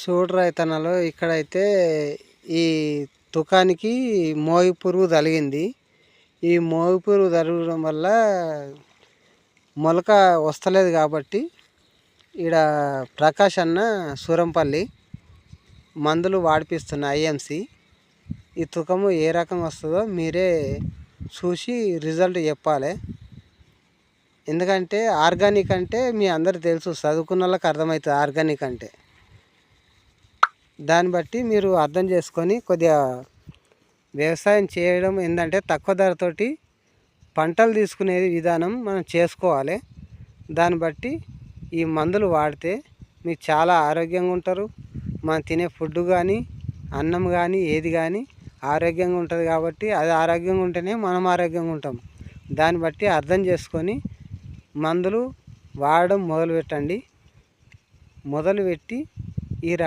చూడు రైతన్నలు ఇక్కడైతే ఈ తుకానికి మోగి పురుగు తగిలింది. ఈ మోగి పురుగు తగలడం వల్ల మొలక వస్తలేదు కాబట్టి ఈడ ప్రకాష్ అన్న సూరంపల్లి మందులు వాడిపిస్తున్న ఐఎంసి. ఈ తుకము ఏ రకం వస్తుందో మీరే చూసి రిజల్ట్ చెప్పాలి. ఎందుకంటే ఆర్గానిక్ అంటే మీ అందరికి తెలుసు, చదువుకున్న వాళ్ళకి అర్థమవుతుంది ఆర్గానిక్ అంటే. దాన్ని బట్టి మీరు అర్థం చేసుకొని కొద్దిగా వ్యవసాయం చేయడం ఏంటంటే తక్కువ ధరతోటి పంటలు తీసుకునే విధానం మనం చేసుకోవాలి. దాన్ని బట్టి ఈ మందులు వాడితే మీకు చాలా ఆరోగ్యంగా ఉంటారు. మనం తినే ఫుడ్ కానీ అన్నం కానీ ఏది కానీ ఆరోగ్యంగా ఉంటుంది. కాబట్టి అది ఆరోగ్యంగా ఉంటేనే మనం ఆరోగ్యంగా ఉంటాం. దాన్ని బట్టి అర్థం చేసుకొని మందులు వాడడం మొదలుపెట్టండి. మొదలుపెట్టి